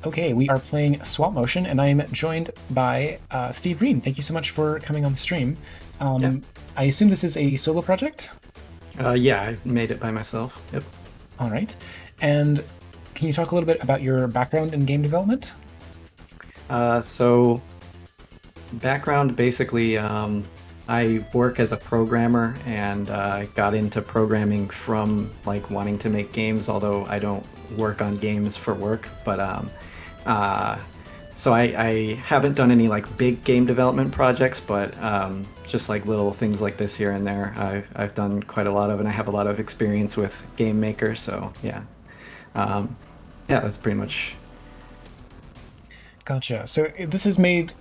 Okay, we are playing Swap Motion, and I'm joined by SteveReen. Thank you so much for coming on the stream. Yeah. Um, I assume this is a solo project? Yeah, I made it by myself. Yep. All right. And can you talk a little bit about your background in game development? So background basically, I work as a programmer and got into programming from like wanting to make games, although I don't work on games for work. But uh, so I haven't done any like big game development projects, but just like little things like this here and there, I've done quite a lot of, and I have a lot of experience with Game Maker. So um, yeah, that's pretty much. Gotcha. So this is made,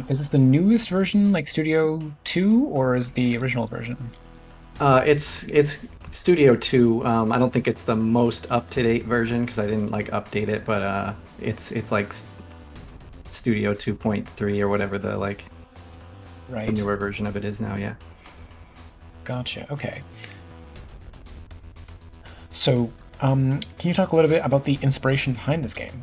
is this the newest version, like Studio 2, or is the original version? It's Studio 2. I don't think it's the most up-to-date version because I didn't like update it, but it's like Studio 2.3 or whatever the Right. newer version of it is now, yeah. Gotcha. Okay. So, can you talk a little bit about the inspiration behind this game?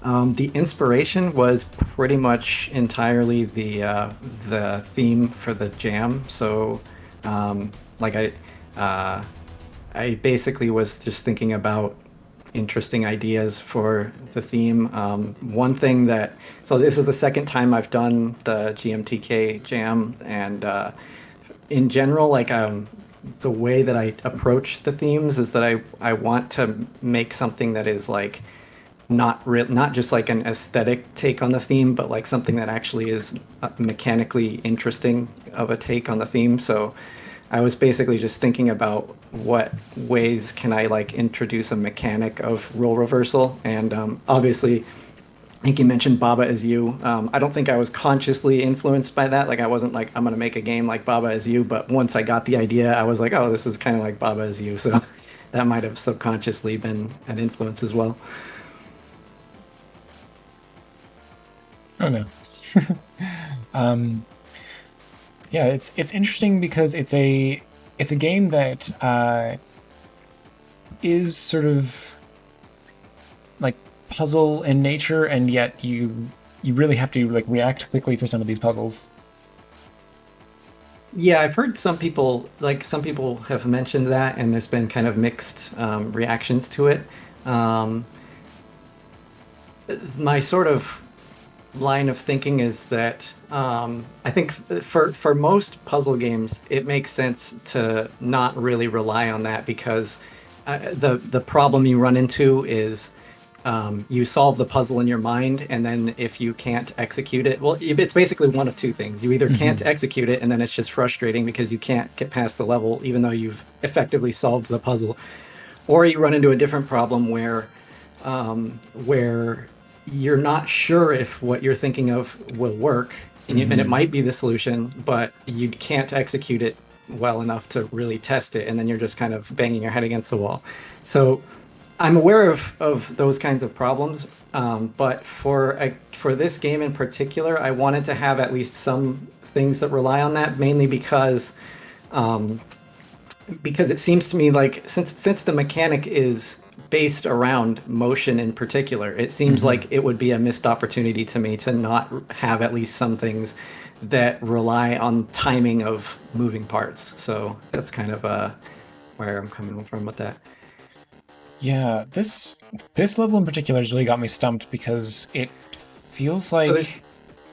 The inspiration was pretty much entirely the theme for the jam. So, like uh, I basically was just thinking about interesting ideas for the theme. One thing that so this is the second time I've done the GMTK jam, and in general, the way that I approach the themes is that I want to make something that is like not just like an aesthetic take on the theme, but like something that actually is mechanically interesting of a take on the theme. So I was basically just thinking about what ways can I like introduce a mechanic of role reversal, and obviously I think you mentioned Baba Is You. I don't think I was consciously influenced by that. Like I wasn't like I'm gonna make a game like Baba Is You, but once I got the idea, I was like, oh, this is kind of like Baba Is You. So that might have subconsciously been an influence as well. Oh no. Um, yeah, it's interesting because it's a game that is sort of like puzzle in nature, and yet you really have to like react quickly for some of these puzzles. Yeah, I've heard some people have mentioned that, and there's been kind of mixed reactions to it. Um, my sort of line of thinking is that I think for most puzzle games, it makes sense to not really rely on that because the problem you run into is you solve the puzzle in your mind, and then if you can't execute it, well, it's basically one of two things. You either can't Hmm. execute it, and then it's just frustrating because you can't get past the level, even though you've effectively solved the puzzle, or you run into a different problem where you're not sure if what you're thinking of will work, and it Hmm. might be the solution, but you can't execute it well enough to really test it, and then you're just kind of banging your head against the wall. So I'm aware of those kinds of problems, but for this game in particular, I wanted to have at least some things that rely on that, mainly um, because it seems to me like since the mechanic is based around motion in particular, it seems Hmm. like it would be a missed opportunity to me to not have at least some things that rely on timing of moving parts. So that's kind of where I'm coming from with that. Yeah, this level in particular has really got me stumped because it feels So like,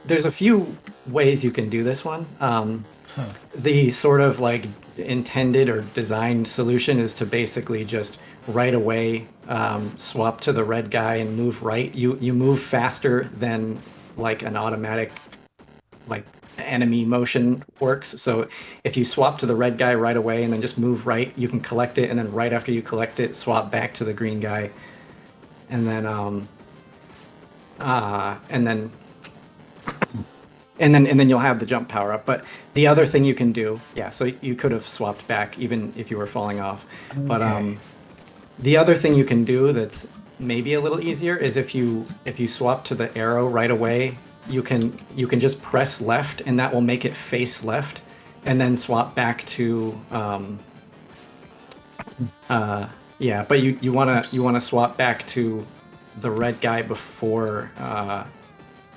there's a few ways you can do this one. huh. The sort of like intended or designed solution is to basically just right away swap to the red guy and move right. You move faster than like an automatic like enemy motion works. So if you swap to the red guy right away and then just move right, you can collect it, and then right after you collect it, swap back to the green guy, and then and then and then you'll have the jump power up. But the other thing you can do, yeah, so you could have swapped back even if you were falling off. But Okay. the other thing you can do that's maybe a little easier is if you swap to the arrow right away, you can just press left, and that will make it face left, and then swap back to yeah. But you wanna Oops. swap back to the red guy before.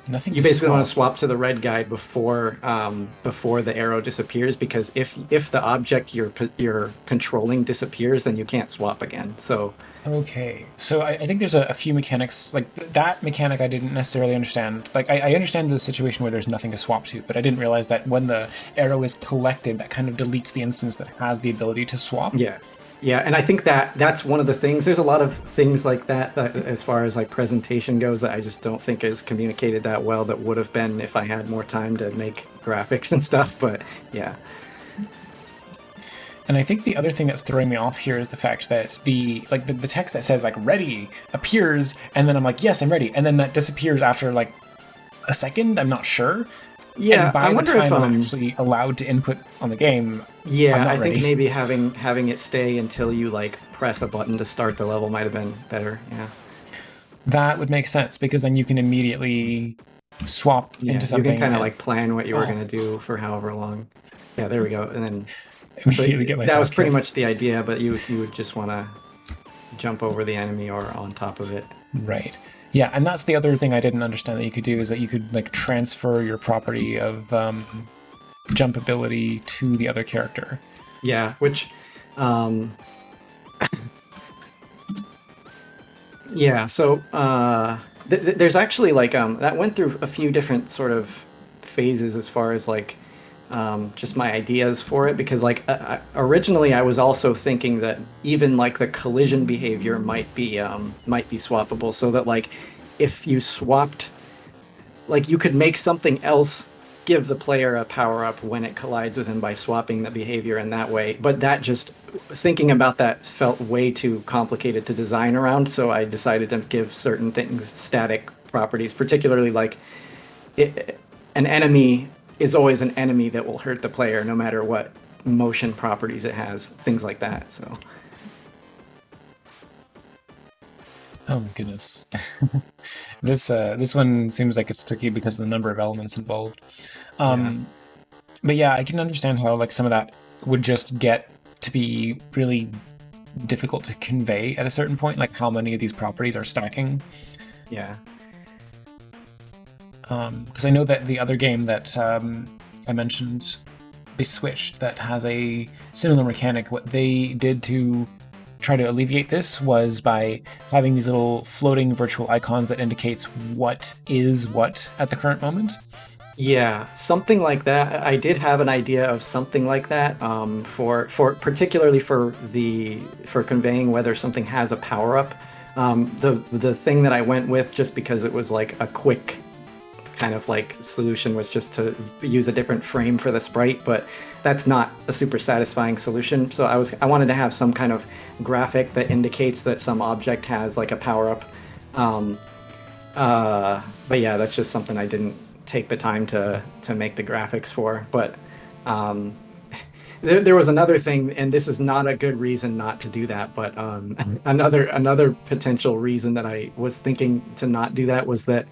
Nothing You to basically want swap. to swap to the red guy before the arrow disappears, because if the object you're controlling disappears, then you can't swap again. So Okay, so I think there's a few mechanics, like that mechanic I didn't necessarily understand. Like, I understand the situation where there's nothing to swap to, but I didn't realize that when the arrow is collected, that kind of deletes the instance that has the ability to swap. yeah, yeah, and I think that that's one of the things. There's a lot of things like that, that as far as like presentation goes, that I just don't think is communicated that well. That would have been if I had more time to make graphics and stuff. But yeah, And I think the other thing that's throwing me off here is the fact that the text that says like ready appears, and then I'm like, yes, I'm ready, and then that disappears after like a second. I'm not sure. And yeah. I by the wonder if time I'm actually allowed to input on the game, I'm yeah, I not think ready. maybe having it stay until you like press a button to start the level might have been better. Yeah. That would make sense because then you can immediately swap Yeah, into you can something kind of and like plan what you were oh, gonna do for however long. Yeah, there we go. And then so immediately get that was myself pretty killed. much the idea, but you would just want to jump over the enemy or on top of it. Right. Yeah, and that's the other thing I didn't understand that you could do is that you could like transfer your property of jump ability to the other character. Yeah, which um yeah, so there's actually like that went through a few different sort of phases as far as like just my ideas for it, because like originally I was also thinking that even like the collision behavior might be swappable, so that like if you swapped, like you could make something else give the player a power up when it collides with him by swapping the behavior in that way. But that just thinking about that felt way too complicated to design around, so I decided to give certain things static properties, particularly like an enemy is always an enemy that will hurt the player no matter what motion properties it has, things like that. So Oh my goodness. This one seems like it's tricky because of the number of elements involved. yeah, Um, but yeah, I can understand how like some of that would just get to be really difficult to convey at a certain point, like how many of these properties are stacking. yeah, Because I know that the other game that I mentioned, they switched, that has a similar mechanic. What they did to try to alleviate this was by having these little floating virtual icons that indicates what is what at the current moment. yeah, something like that. I did have an idea of something like that, for particularly for conveying whether something has a power up. The thing that I went with, just because it was like a quick kind of like solution, was just to use a different frame for the sprite, but that's not a super satisfying solution. So I wanted to have some kind of graphic that indicates that some object has like a power up. Um, but yeah, that's just something I didn't take the time to make the graphics for. But um, there was another thing, and this is not a good reason not to do that, but another potential reason that I was thinking to not do that was that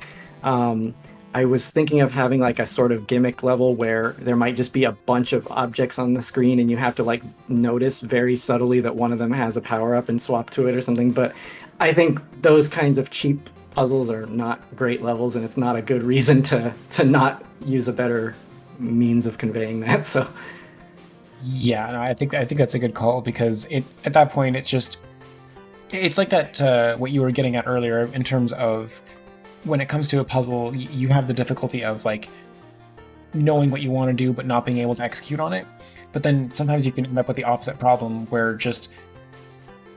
I was thinking of having like a sort of gimmick level where there might just be a bunch of objects on the screen, and you have to like notice very subtly that one of them has a power up and swap to it or something. But I think those kinds of cheap puzzles are not great levels, and it's not a good reason to not use a better means of conveying that. So Yeah, no, I think that's a good call because it at that point it's like that what you were getting at earlier in terms of when it comes to a puzzle, you have the difficulty of like knowing what you want to do but not being able to execute on it. But then sometimes you can end up with the opposite problem where just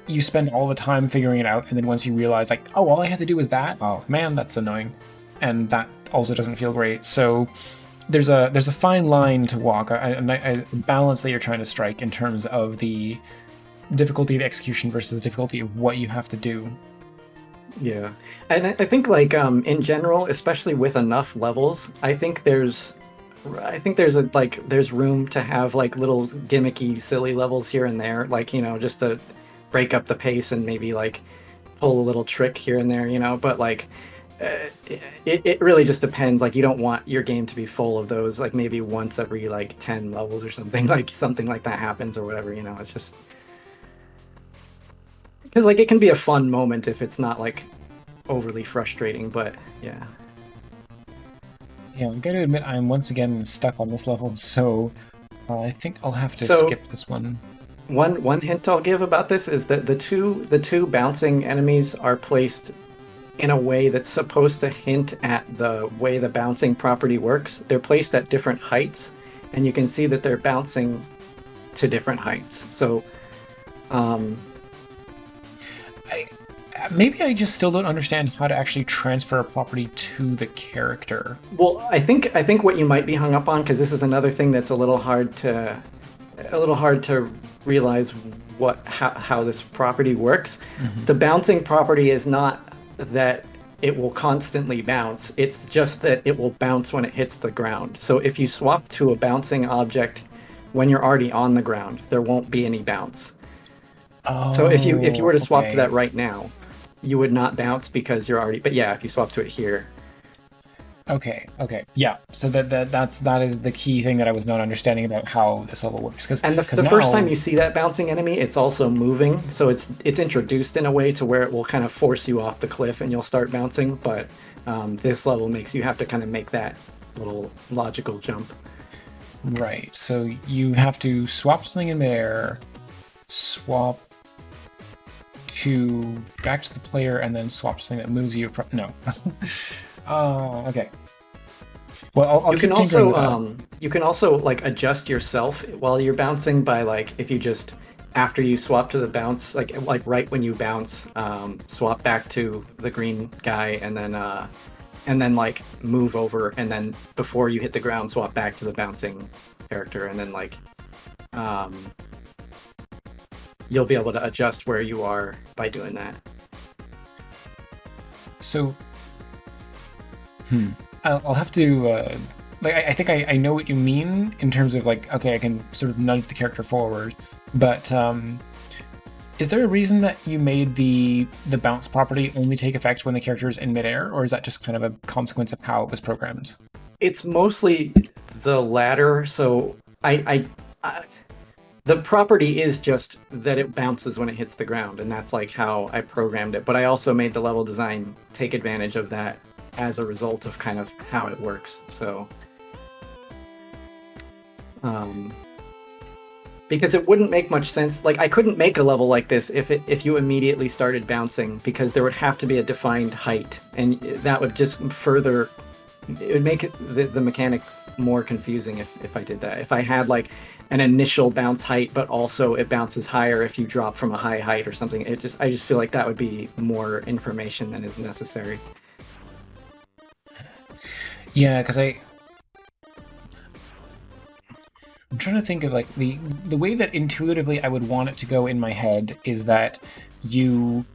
you spend all the time figuring it out, and then once you realize like, oh, all I have to do is that. Oh man, that's annoying, and that also doesn't feel great. So there's a fine line to walk, a balance that you're trying to strike in terms of the difficulty of execution versus the difficulty of what you have to do. yeah, and I think like in general, especially with enough levels, I think there's a like there's room to have like little gimmicky, silly levels here and there, like just to break up the pace and maybe like pull a little trick here and there, But like it really just depends. Like you don't want your game to be full of those. Like maybe once every like 10 levels or something, like something like that happens or whatever. It's just because like it can be a fun moment if it's not like overly frustrating, but yeah. Yeah, I gotta admit, I'm once again stuck on this level, so I think I'll have to So skip this one. one hint I'll give about this is that the two bouncing enemies are placed in a way that's supposed to hint at the way the bouncing property works. They're placed at different heights, and you can see that they're bouncing to different heights. So, um, I, maybe I just still don't understand how to actually transfer a property to the character. well, I think what you might be hung up on, because this is another thing that's a little hard to realize how this property works. The bouncing property is not that it will constantly bounce. It's just that it will bounce when it hits the ground. So if you swap to a bouncing object when you're already on the ground, there won't be any bounce. So if you were Oh, to swap to okay. that right now, you would not bounce because you're already. But yeah, if you swap to it here, Okay, okay. Yeah. So that is the key thing that I was not understanding about how this level works. Because and the, because the first time now you see that bouncing enemy, it's also moving. So it's introduced in a way to where it will kind of force you off the cliff and you'll start bouncing. But this level makes you have to kind of make that little logical jump. right. So you have to swap something in midair, swap to back to the player, and then swap something that moves you. No. Okay. Well, I'll You can keep tinkering also with that. like adjust yourself while you're bouncing by like if you just after you swap to the bounce like right when you bounce swap back to the green guy and then like move over and then before you hit the ground swap back to the bouncing character and then like um, you'll be able to adjust where you are by doing that. So, I'll have to like I think I know what you mean in terms of like okay I can sort of nudge the character forward, but is there a reason that you made the bounce property only take effect when the character is in midair, or is that just kind of a consequence of how it was programmed? It's mostly the latter. So I the property is just that it bounces when it hits the ground, and that's like how I programmed it. But I also made the level design take advantage of that as a result of kind of how it works. So, um, because it wouldn't make much sense. Like I couldn't make a level like this if you immediately started bouncing, because there would have to be a defined height, and that would just further. It would make the mechanic more confusing if I did that. If I had like an initial bounce height, but also it bounces higher if you drop from a high height or something. I just feel like that would be more information than is necessary. Yeah, because I'm trying to think of like the way that intuitively I would want it to go in my head is that you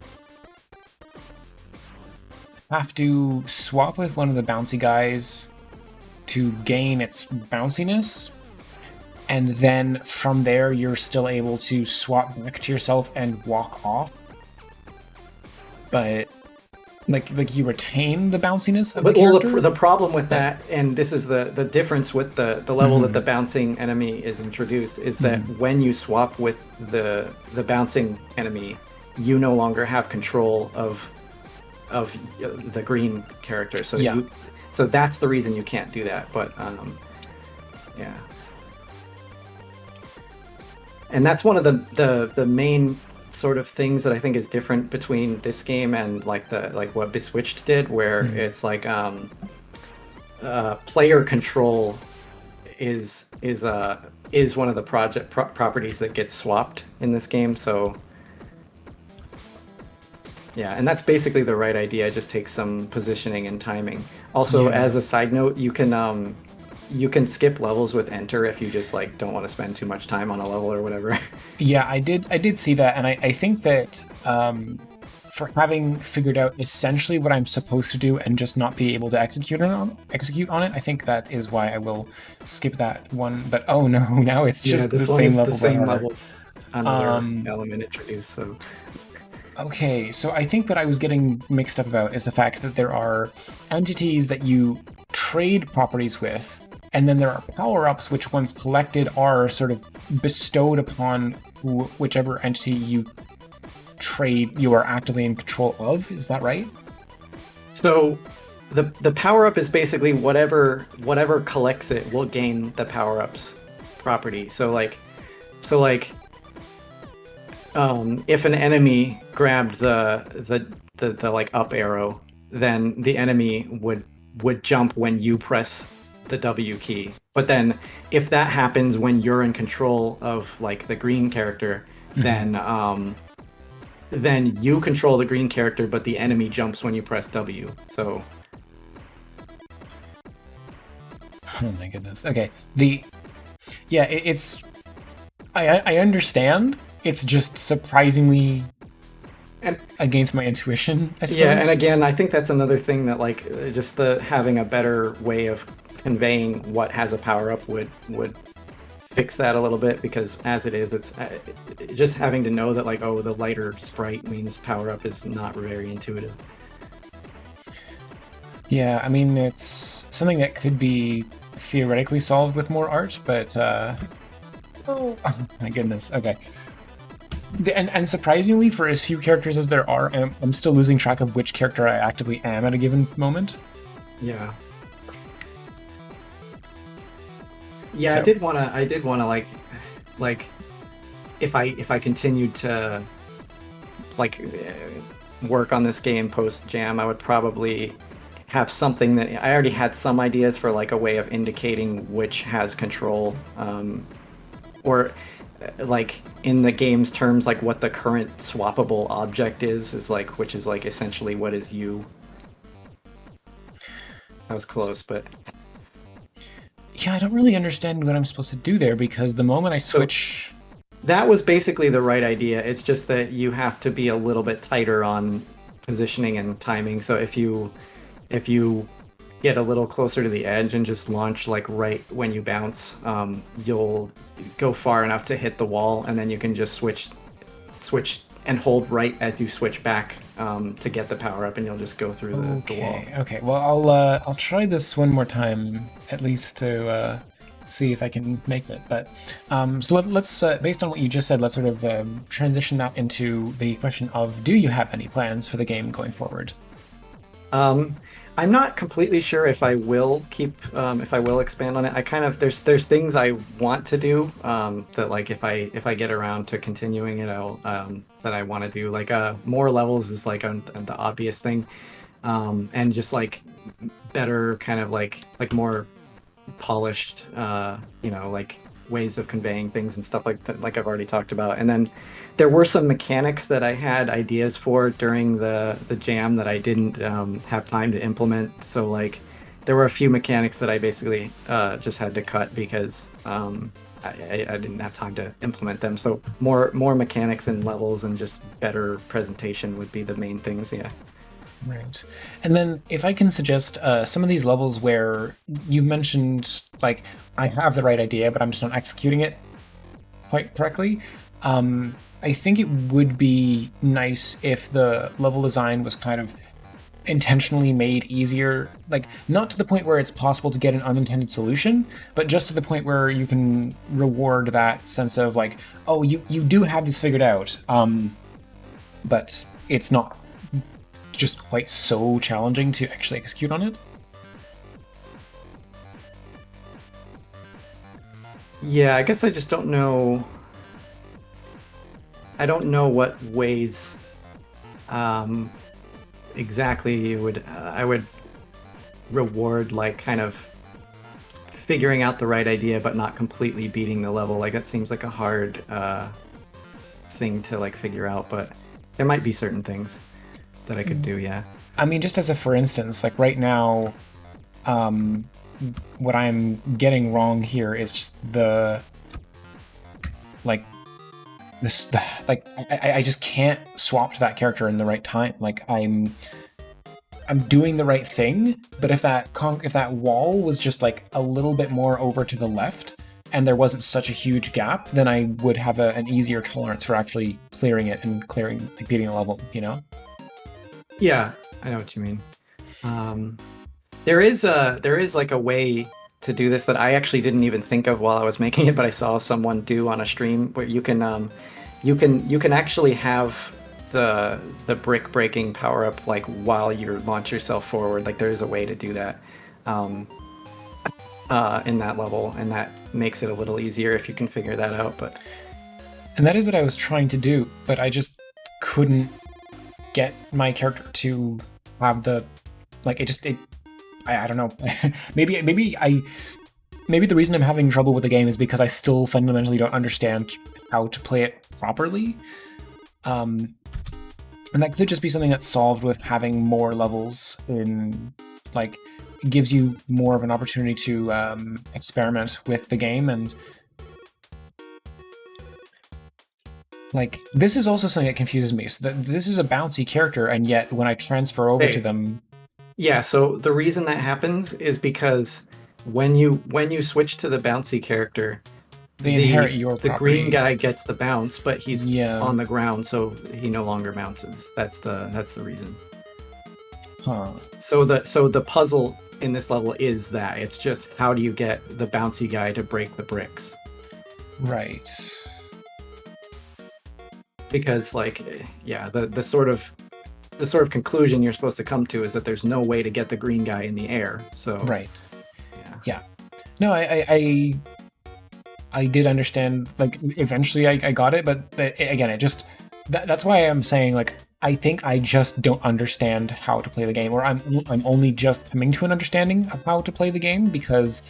have to swap with one of the bouncy guys to gain its bounciness, and then from there you're still able to swap back to yourself and walk off. But like you retain the bounciness of the But well, character. the problem with But that, and this is the difference with the level that the bouncing enemy is introduced, is that when you swap with the bouncing enemy, you no longer have control of the green character. So yeah, so that's the reason you can't do that. But yeah, and that's one of the main sort of things that I think is different between this game and like what Beswitched did, where it's like player control is one of the properties that gets swapped in this game. So yeah, and that's basically the right idea. It just takes some positioning and timing. Also, yeah. as a side note, you can skip levels with enter if you just like don't want to spend too much time on a level or whatever. Yeah, I did see that, and I think that for having figured out essentially what I'm supposed to do and just not be able to execute on it, I think that is why I will skip that one. But oh no, now it's Yeah, just the this one same is the level but same harder. level. Another element introduced. So Okay, so I think what I was getting mixed up about is the fact that there are entities that you trade properties with, and then there are power-ups which, once collected, are sort of bestowed upon whichever entity you are actively in control of. Is that right? So the power up is basically whatever collects it will gain the power up's property. So like if an enemy grabbed the like up arrow, then the enemy would jump when you press the W key. But then if that happens when you're in control of like the green character, Mhm. then you control the green character, but the enemy jumps when you press W. So Oh my goodness. Okay. Yeah, it's I understand. It's just surprisingly and against my intuition, I yeah, and suppose. again, I think that's another thing that like just the having a better way of conveying what has a power up would fix that a little bit, because as it is, it's just having to know that like, oh, the lighter sprite means power up is not very intuitive. Yeah, I mean it's something that could be theoretically solved with more art, but oh my goodness. Okay. And surprisingly, for as few characters as there are, I'm still losing track of which character I actively am at a given moment. Yeah. Yeah, So, I did wanna like if I continued to like work on this game post jam, I would probably have something that I already had some ideas for, like a way of indicating which has control, or like in the game's terms, like what the current swappable object is like, which is like essentially what is you. I was close, but yeah, I don't really understand what I'm supposed to do there because the moment I so switch. that was basically the right idea. It's just that you have to be a little bit tighter on positioning and timing. So if you get a little closer to the edge and just launch like right when you bounce, you'll go far enough to hit the wall, and then you can just switch and hold right as you switch back, to get the power up, and you'll just go through the wall. Okay, okay. Well, I'll try this one more time at least to see if I can make it. But so let's based on what you just said, let's sort of transition that into the question of: do you have any plans for the game going forward? Um, I'm not completely sure if I will if I will expand on it. I kind of there's things I want to do, that like if I get around to continuing it, I'll that I want to do. Like more levels is like the obvious thing, and just like better kind of like more polished, like ways of conveying things and stuff like that, like I've already talked about. And then there were some mechanics that I had ideas for during the jam that I didn't, have time to implement. So like there were a few mechanics that I basically just had to cut because, I didn't have time to implement them. So more mechanics and levels and just better presentation would be the main things. Yeah. Right. And then if I can suggest some of these levels where you've mentioned, like, I have the right idea, but I'm just not executing it quite correctly. I think it would be nice if the level design was kind of intentionally made easier, like not to the point where it's possible to get an unintended solution, but just to the point where you can reward that sense of like, oh, you do have this figured out, but it's not just quite so challenging to actually execute on it. Yeah, I guess I just don't know. I don't know what ways, um, exactly I would reward like kind of figuring out the right idea but not completely beating the level. Like that seems like a hard, thing to like figure out, but there might be certain things that I could do. Yeah. I mean, just as a for instance, like right now, um, what I'm getting wrong here is just the like like I just can't swap to that character in the right time. Like I'm doing the right thing, but if that wall was just like a little bit more over to the left and there wasn't such a huge gap, then I would have an easier tolerance for actually clearing it and clearing like beating a level, you know? Yeah, I know what you mean. Um, there is like a way to do this that I actually didn't even think of while I was making it, but I saw someone do on a stream where you can actually have the brick breaking power up like while you launch yourself forward. Like there is a way to do that um, in that level, and that makes it a little easier if you can figure that out. But And that is what I was trying to do, but I just couldn't get my character to have the like it just it I don't know. Maybe the reason I'm having trouble with the game is because I still fundamentally don't understand how to play it properly. Um, and that could just be something that's solved with having more levels in, like, it gives you more of an opportunity to experiment with the game. And, like, this is also something that confuses me. So that this is a bouncy character, and yet when I transfer over to hey, them, yeah, so the reason that happens is because when you switch to the bouncy character, they inherit your the green property. guy gets the bounce, but he's Yeah. on the ground, so he no longer bounces. That's the reason. Huh. So the puzzle in this level is that it's just how do you get the bouncy guy to break the bricks? Right. Because like yeah, the sort of conclusion you're supposed to come to is that there's no way to get the green guy in the air. So Right. yeah. Yeah. No, I did understand. Like, eventually, I got it, but again, it just that's why I'm saying, like, I think I just don't understand how to play the game, or I'm only just coming to an understanding of how to play the game because,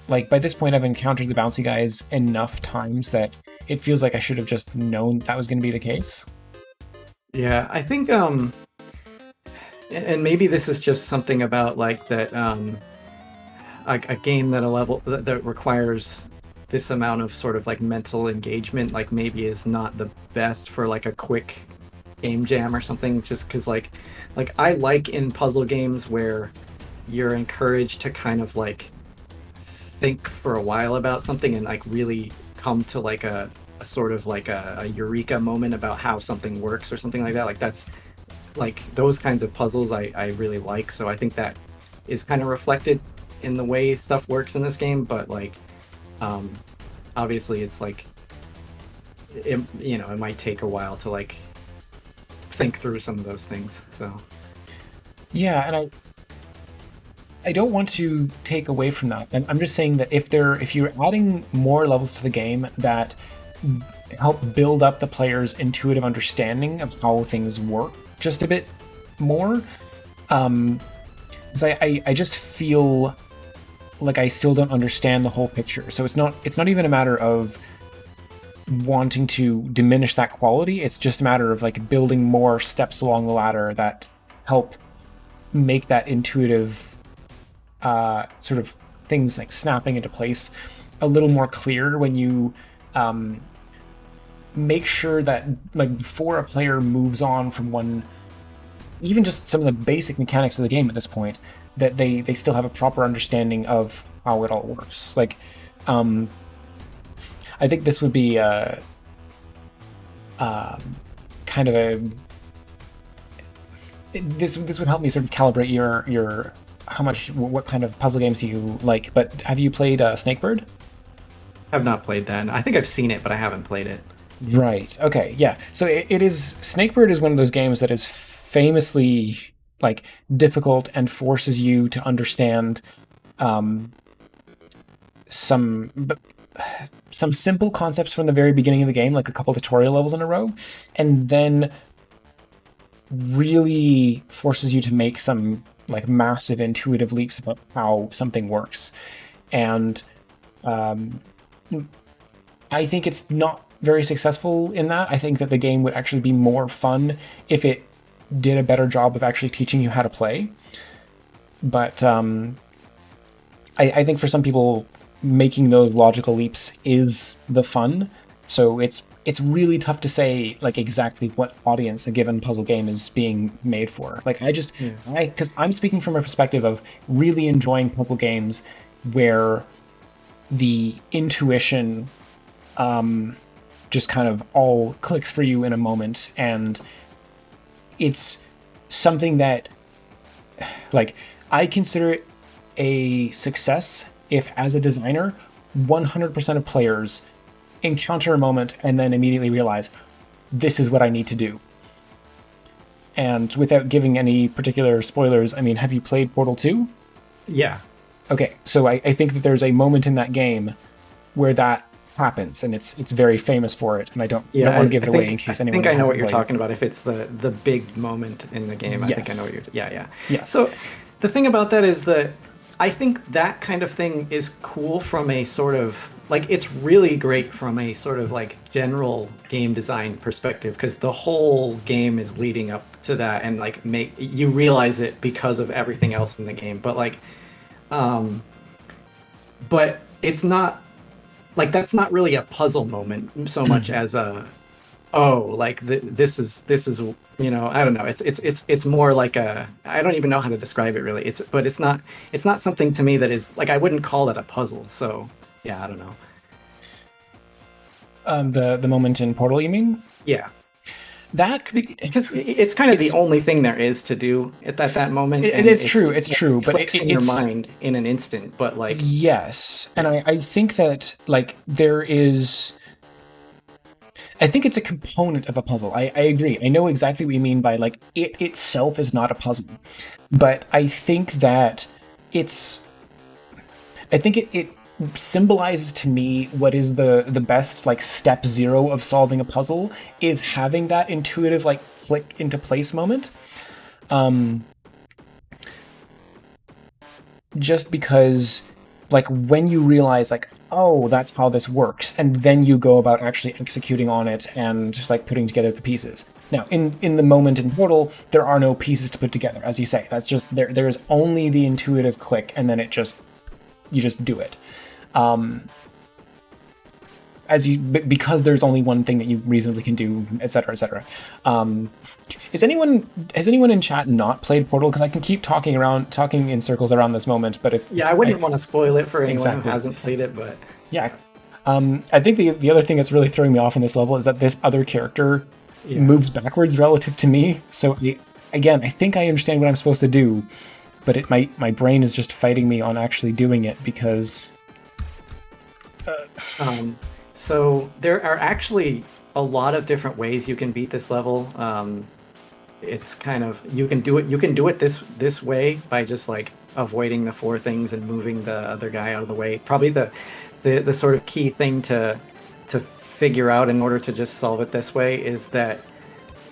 like, by this point, I've encountered the bouncy guys enough times that it feels like I should have just known that was going to be the case. Yeah, I think and maybe this is just something about like that a game that a level that requires this amount of sort of like mental engagement like maybe is not the best for like a quick game jam or something just because like I like in puzzle games where you're encouraged to kind of like think for a while about something and like really come to like a sort of like a eureka moment about how something works or something like that. Like that's like those kinds of puzzles I really like. So I think that is kind of reflected in the way stuff works in this game. But like um, obviously it's like it might take a while to like think through some of those things. So Yeah, and I don't want to take away from that. And I'm just saying that if you're adding more levels to the game that help build up the player's intuitive understanding of how things work just a bit more, 'cause I just feel like I still don't understand the whole picture. So it's not even a matter of wanting to diminish that quality. It's just a matter of like building more steps along the ladder that help make that intuitive sort of things like snapping into place a little more clear when you um, make sure that like before a player moves on from one, even just some of the basic mechanics of the game at this point, that they still have a proper understanding of how it all works. Like, um, I think this would be kind of a this would help me sort of calibrate your how much what kind of puzzle games you like. But have you played Snakebird? I've not played that. I think I've seen it, but I haven't played it. Right. Okay. Yeah. So it is Snakebird is one of those games that is famously like difficult and forces you to understand um, some some simple concepts from the very beginning of the game, like a couple tutorial levels in a row, and then really forces you to make some like massive intuitive leaps about how something works. And um, I think it's not very successful in that. I think that the game would actually be more fun if it did a better job of actually teaching you how to play. But I think for some people, making those logical leaps is the fun. So it's really tough to say like exactly what audience a given puzzle game is being made for. Like Yeah. because I'm speaking from a perspective of really enjoying puzzle games where the intuition just kind of all clicks for you in a moment, and it's something that like I consider it a success if, as a designer, 100% of players encounter a moment and then immediately realize this is what I need to do. And without giving any particular spoilers, I mean, have you played Portal 2? Yeah. Okay, so I think that there's a moment in that game where that happens, and it's very famous for it. And I don't Yeah, want to give it away in I case think anyone I know what hasn't you're played. talking about. If it's the big moment in the game, I think I know what Yes, you're. Yeah, yeah. yes. So the thing about that is that I think that kind of thing is cool from a sort of like it's really great from a sort of like general game design perspective because the whole game is leading up to that and like make you realize it because of everything else in the game. But like, um, but it's not like that's not really a puzzle moment so much as a oh like this is I don't know it's more like a I don't even know how to describe it really but it's not something to me that is like I wouldn't call it a puzzle so yeah I don't know The moment in Portal, you mean? yeah That because it's kind of the it's only thing there is to do at that moment it and is it's true. It's like true, but clicks in your it's mind in an instant but like yes, and yeah I think that like there is. I think it's a component of a puzzle. I agree. I know exactly what you mean by like it itself is not a puzzle, but I think that it's. I think it symbolizes to me what is the best like step zero of solving a puzzle is having that intuitive like flick into place moment. Um, just because like when you realize like oh that's how this works and then you go about actually executing on it and just like putting together the pieces now in the moment in Portal there are no pieces to put together as you say that's just there's only the intuitive click and then it just you just do it as you because there's only one thing that you reasonably can do etc etc um has anyone in chat not played Portal because I can keep talking in circles around this moment but if yeah I I wouldn't want to spoil it for anyone who exactly hasn't played it but yeah. I think the other thing that's really throwing me off in this level is that this other character yeah moves backwards relative to me. So again, I think I understand what I'm supposed to do, but my brain is just fighting me on actually doing it because Um, so there are actually a lot of different ways you can beat this level. It's kind of you can do it this way by just like avoiding the four things and moving the other guy out of the way. Probably the sort of key thing to figure out in order to just solve it this way is that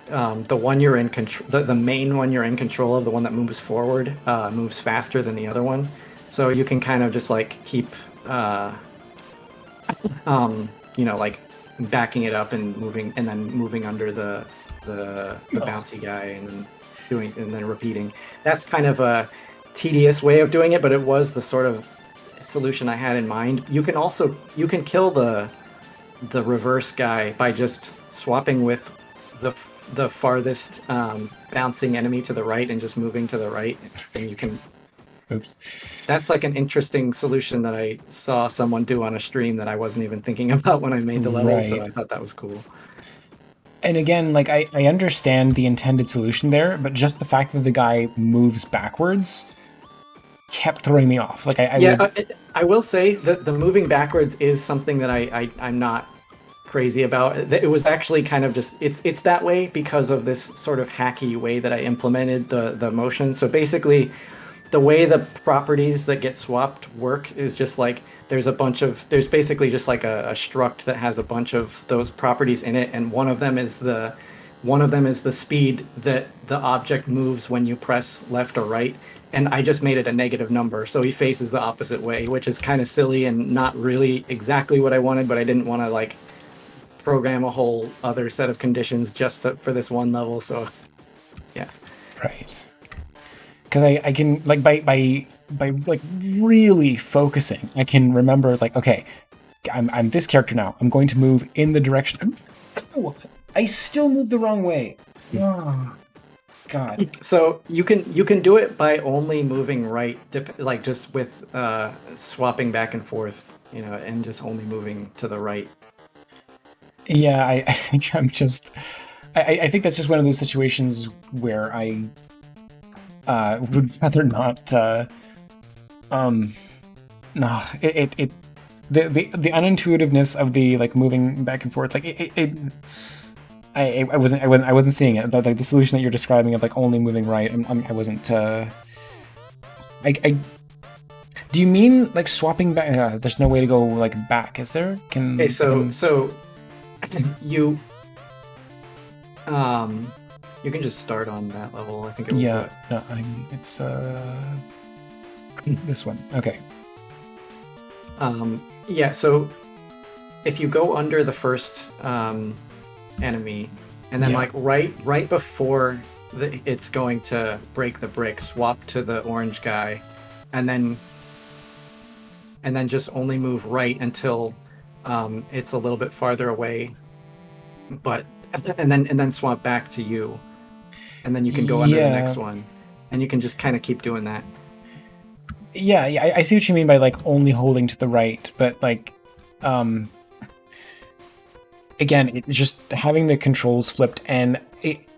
the one you're in control, the main one you're in control of, the one that moves forward, moves faster than the other one. So you can kind of just like keep like backing it up and moving and then moving under the bouncy guy and then doing and then repeating. That's kind of a tedious way of doing it, but it was the sort of solution I had in mind. You can kill the reverse guy by just swapping with the the farthest bouncing enemy to the right and just moving to the right, and you can oops. that's like an interesting solution that I saw someone do on a stream that I wasn't even thinking about when I made the level, so Right. I thought that was cool. And again, like I understand the intended solution there, but just the fact that the guy moves backwards kept throwing me off. Like I Yeah, would I will say that the moving backwards is something that I'm not crazy about. It was actually kind of just it's that way because of this sort of hacky way that I implemented the motion. So basically, the way the properties that get swapped work is just like there's basically just like a struct that has a bunch of those properties in it, and one of them is the speed that the object moves when you press left or right. And I just made it a negative number, so he faces the opposite way, which is kind of silly and not really exactly what I wanted, but I didn't want to like program a whole other set of conditions for this one level. So yeah, right. Because I can like by like really focusing, I can remember like okay, I'm this character now. I'm going to move in the direction. Oh, I still move the wrong way. Oh, God. so you can do it by only moving right, like just with swapping back and forth, and just only moving to the right. Yeah, I think I'm just. I think that's just one of those situations where I would rather not. No, it the unintuitiveness of the like moving back and forth, like it I wasn't seeing it. But like the solution that you're describing of like only moving right, I wasn't. I do you mean like swapping back? There's no way to go like back, is there? Okay, I so can. so you you can just start on that level. I think it was Yeah, what. no, it's this one. Okay. Yeah, so if you go under the first enemy, and then Yeah. like right before it's going to break the brick, swap to the orange guy, and then just only move right until it's a little bit farther away, but and then swap back to you, and then you can go under the next Yeah. one, and you can just kind of keep doing that. Yeah, I see what you mean by like only holding to the right, but like, um, again, it's just having the controls flipped, and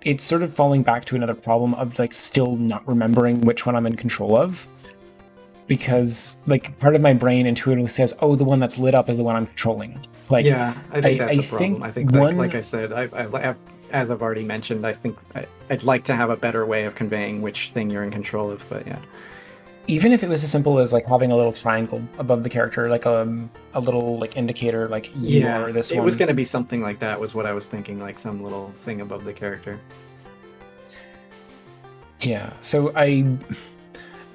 it's sort of falling back to another problem of like still not remembering which one I'm in control of, because like part of my brain intuitively says, "Oh, the one that's lit up is the one I'm controlling." Like, Yeah, I think that's I a problem. think I think like one. I said, as I've already mentioned, I think I'd like to have a better way of conveying which thing you're in control of. But yeah, Even if it was as simple as like having a little triangle above the character, like a little like indicator, like you yeah, are this it was one. going to be something like that. Was what I was thinking, like some little thing above the character. Yeah. So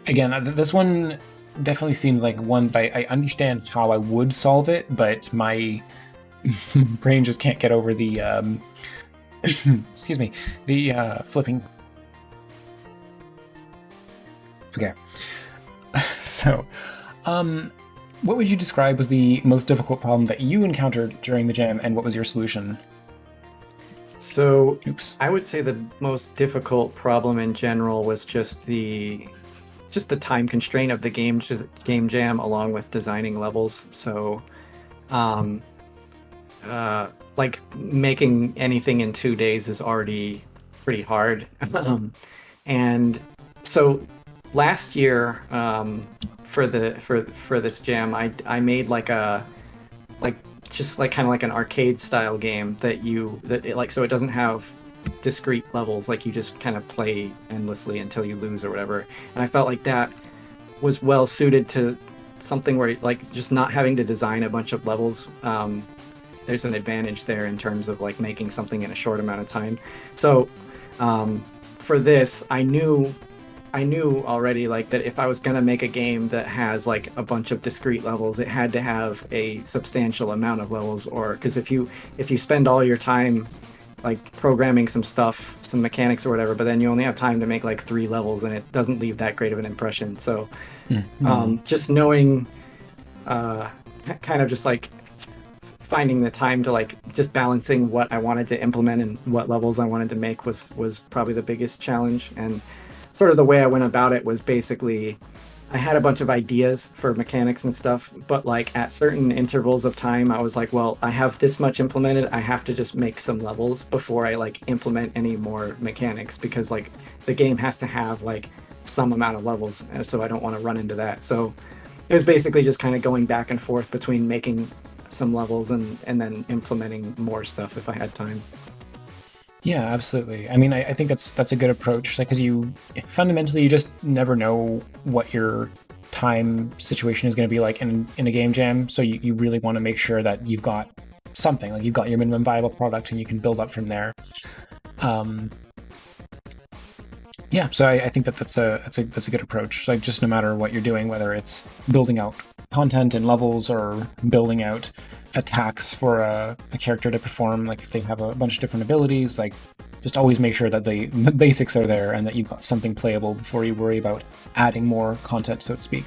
again, this one definitely seemed like one that I understand how I would solve it, but my brain just can't get over the excuse me, the flipping. Okay. So, what would you describe was the most difficult problem that you encountered during the jam, and what was your solution? So Oops. I would say the most difficult problem in general was just the time constraint of the game jam along with designing levels. So um, like making anything in 2 days is already pretty hard. And so last year, for this jam, I made like just like kind of like an arcade style game so it doesn't have discrete levels, like you just kind of play endlessly until you lose or whatever. And I felt like that was well suited to something where like just not having to design a bunch of levels. There's an advantage there in terms of like making something in a short amount of time. So for this, I knew already like that if I was gonna make a game that has like a bunch of discrete levels, it had to have a substantial amount of levels. Or because if you spend all your time like programming some stuff, some mechanics or whatever, but then you only have time to make like 3 levels, and it doesn't leave that great of an impression. So Mhm. just knowing, uh, kind of just like finding the time to like just balancing what I wanted to implement and what levels I wanted to make was probably the biggest challenge. And sort of the way I went about it was basically I had a bunch of ideas for mechanics and stuff, but like at certain intervals of time, I was like, well, I have this much implemented. I have to just make some levels before I like implement any more mechanics, because like the game has to have like some amount of levels. So I don't want to run into that. So it was basically just kind of going back and forth between making some levels and then implementing more stuff if I had time. Yeah, absolutely. I mean, I think that's a good approach, like because you fundamentally you just never know what your time situation is going to be like in a game jam. So you really want to make sure that you've got something, like you've got your minimum viable product, and you can build up from there. Um, yeah, so I think that's a good approach. Like just no matter what you're doing, whether it's building out content and levels or building out attacks for a character to perform, like if they have a bunch of different abilities, like just always make sure that the basics are there and that you've got something playable before you worry about adding more content, so to speak.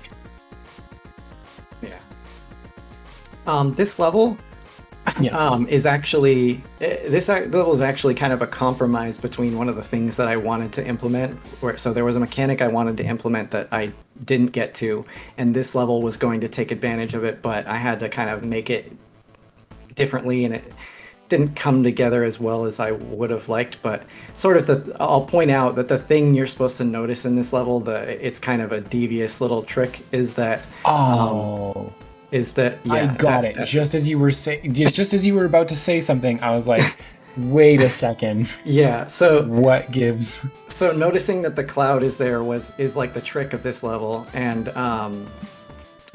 Yeah. This level Yeah. is actually this level is actually kind of a compromise between one of the things that I wanted to implement. So there was a mechanic I wanted to implement that I didn't get to, and this level was going to take advantage of it, but I had to kind of make it differently, and it didn't come together as well as I would have liked. But sort of I'll point out that the thing you're supposed to notice in this level, it's kind of a devious little trick, um, Oh, I yeah, got it. that Just as you were about to say something, I was like, wait a second. Yeah, so What gives? noticing that the cloud is there is like the trick of this level, and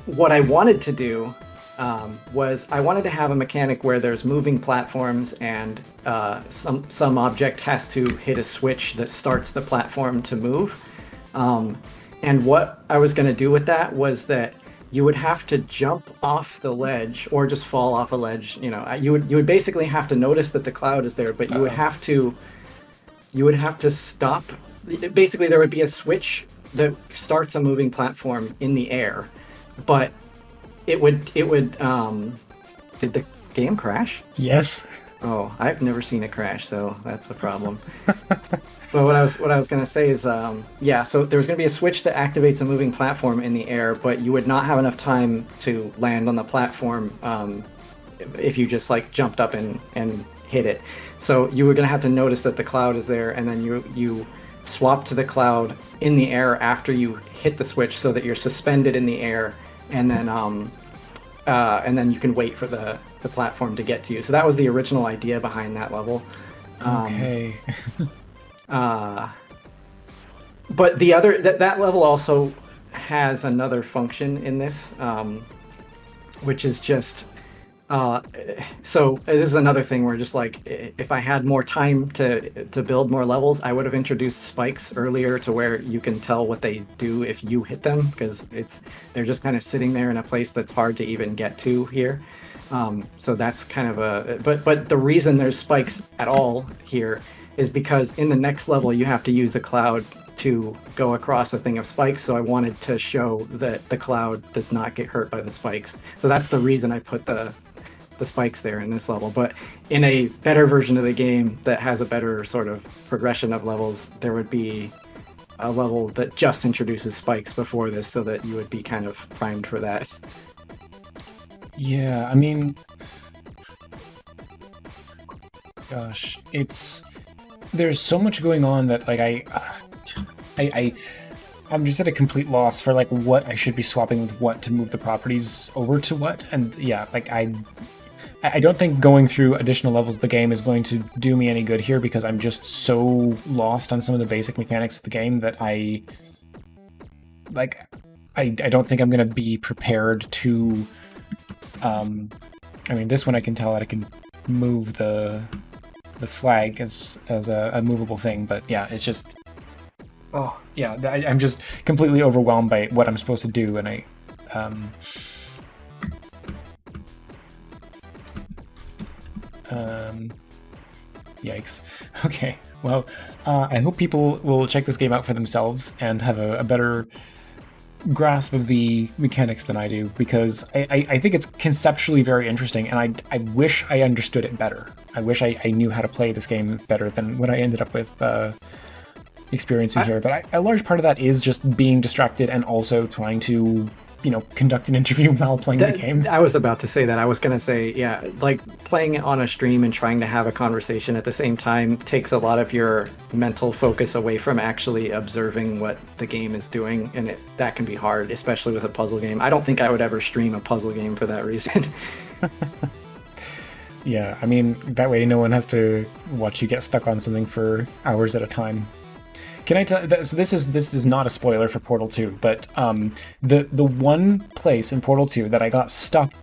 what I wanted to do was I wanted to have a mechanic where there's moving platforms and some object has to hit a switch that starts the platform to move. Um, and what I was going to do with that was that you would have to jump off the ledge or just fall off a ledge. You would basically have to notice that the cloud is there, but Uh-oh. you would have to stop. Basically, there would be a switch that starts a moving platform in the air, but it would. Did the game crash? Yes. Oh, I've never seen it crash, so that's a problem. But what I was gonna say is, yeah. So there was gonna be a switch that activates a moving platform in the air, but you would not have enough time to land on the platform if you just like jumped up and hit it. So you were gonna have to notice that the cloud is there, and then you swap to the cloud in the air after you hit the switch, so that you're suspended in the air, and then you can wait for the platform to get to you. So that was the original idea behind that level. Okay. Uh, but that level also has another function in this, which is just so this is another thing where just like if I had more time to build more levels, I would have introduced spikes earlier to where you can tell what they do if you hit them, because they're just kind of sitting there in a place that's hard to even get to here. So that's kind of but the reason there's spikes at all here is because in the next level you have to use a cloud to go across a thing of spikes. So I wanted to show that the cloud does not get hurt by the spikes. So that's the reason I put the spikes there in this level. But in a better version of the game that has a better sort of progression of levels, there would be a level that just introduces spikes before this, so that you would be kind of primed for that. Yeah, I mean, gosh, there's so much going on that like I I'm just at a complete loss for like what I should be swapping with what to move the properties over to what. And yeah, like I don't think going through additional levels of the game is going to do me any good here, because I'm just so lost on some of the basic mechanics of the game that like I don't think I'm gonna be prepared to I mean, this one I can tell that I can move the flag as a movable thing, but yeah, it's just, oh yeah, I'm just completely overwhelmed by what I'm supposed to do, and yikes. Okay, well, I hope people will check this game out for themselves and have a better grasp of the mechanics than I do, because I think it's conceptually very interesting, and I wish I understood it better. I wish I knew how to play this game better than what I ended up with experiencing here. But a large part of that is just being distracted and also trying to, conduct an interview while playing the game. I was about to say that. I was going to say, yeah, like playing it on a stream and trying to have a conversation at the same time takes a lot of your mental focus away from actually observing what the game is doing, and that can be hard, especially with a puzzle game. I don't think I would ever stream a puzzle game for that reason. Yeah, I mean, that way no one has to watch you get stuck on something for hours at a time. Can I tell? So this is not a spoiler for Portal 2, but the one place in Portal 2 that I got stuck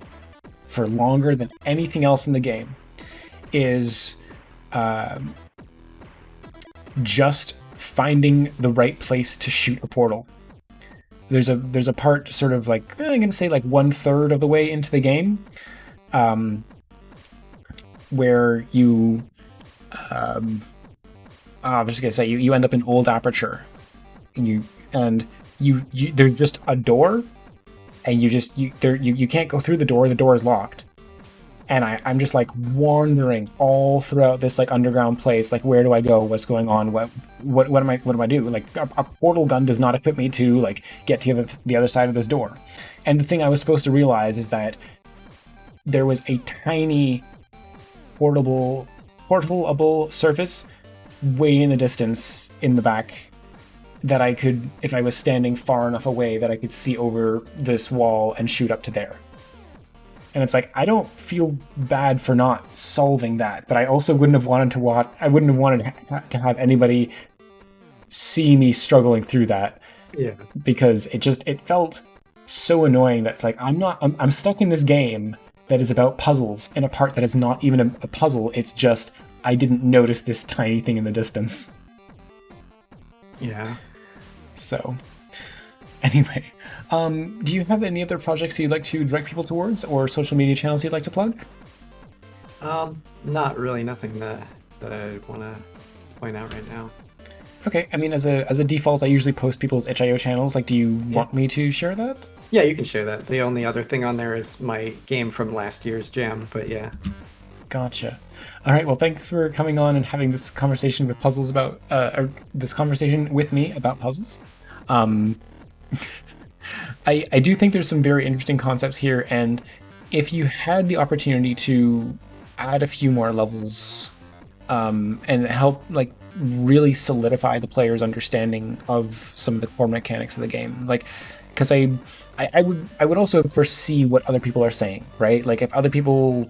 for longer than anything else in the game is just finding the right place to shoot a portal. There's a part sort of like, I'm gonna say like 1/3 of the way into the game, where you I'm just gonna say you end up in Old Aperture, and you there's just a door, and you can't go through the door. The door is locked, and I'm just like wandering all throughout this like underground place. Like, where do I go? What's going on? What am I do? Like, a portal gun does not equip me to like get to the other side of this door. And the thing I was supposed to realize is that there was a tiny portable surface way in the distance in the back that I could, if I was standing far enough away, that I could see over this wall and shoot up to there. And it's like, I don't feel bad for not solving that, but I also wouldn't have wanted to watch. I wouldn't have wanted to have anybody see me struggling through that Yeah. because it felt so annoying. That's like I'm stuck in this game that is about puzzles in a part that is not even a puzzle. It's just I didn't notice this tiny thing in the distance. Yeah. So anyway, do you have any other projects you'd like to direct people towards, or social media channels you'd like to plug? Not really. Nothing that I want to point out right now. Okay, I mean, as a default, I usually post people's itch.io channels. Like, do you Yeah. want me to share that? Yeah, you can share that. The only other thing on there is my game from last year's jam, but yeah. Gotcha. All right. Well, thanks for coming on and having this conversation with puzzles about, or this conversation with me about puzzles. Um, I do think there's some very interesting concepts here, and if you had the opportunity to add a few more levels, and help like really solidify the player's understanding of some of the core mechanics of the game, like because I would also foresee what other people are saying, right? Like if other people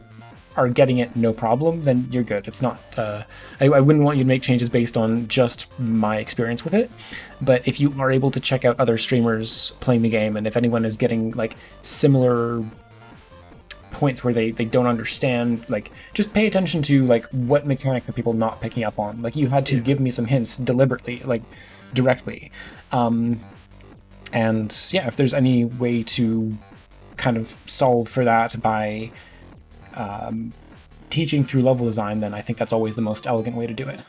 are getting it no problem, then you're good. It's not I wouldn't want you to make changes based on just my experience with it, but if you are able to check out other streamers playing the game, and if anyone is getting like similar points where they don't understand, like just pay attention to like what mechanic are people not picking up on. Like you had to give me some hints deliberately, like directly. And yeah, if there's any way to kind of solve for that by teaching through level design, then I think that's always the most elegant way to do it.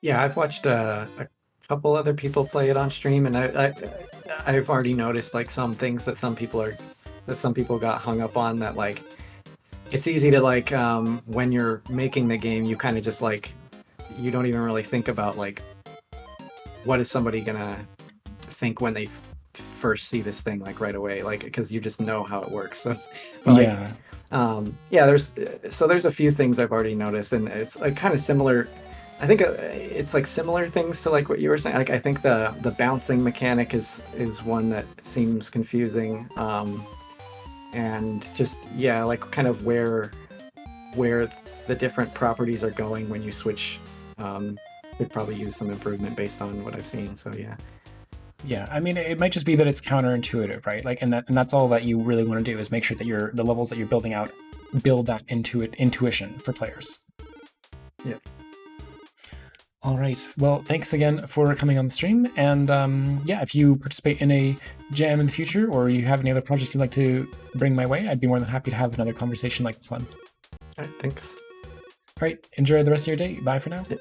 Yeah, I've watched a couple other people play it on stream, and I've already noticed like some things that some people got hung up on, that like it's easy to like when you're making the game, you kind of just like you don't even really think about like what is somebody gonna think when they first see this thing like right away, like because you just know how it works. So, but like, Yeah. yeah, there's a few things I've already noticed, and it's like kind of similar. I think it's like similar things to like what you were saying. Like I think the bouncing mechanic is one that seems confusing, and just yeah, like kind of where the different properties are going when you switch. Could probably use some improvement based on what I've seen. So yeah. Yeah, I mean, it might just be that it's counterintuitive, right? Like, and that's all that you really want to do is make sure that the levels that you're building out build that intuition for players. Yeah. All right. Well, thanks again for coming on the stream. And yeah, if you participate in a jam in the future, or you have any other projects you'd like to bring my way, I'd be more than happy to have another conversation like this one. All right. Thanks. All right. Enjoy the rest of your day. Bye for now. Yeah.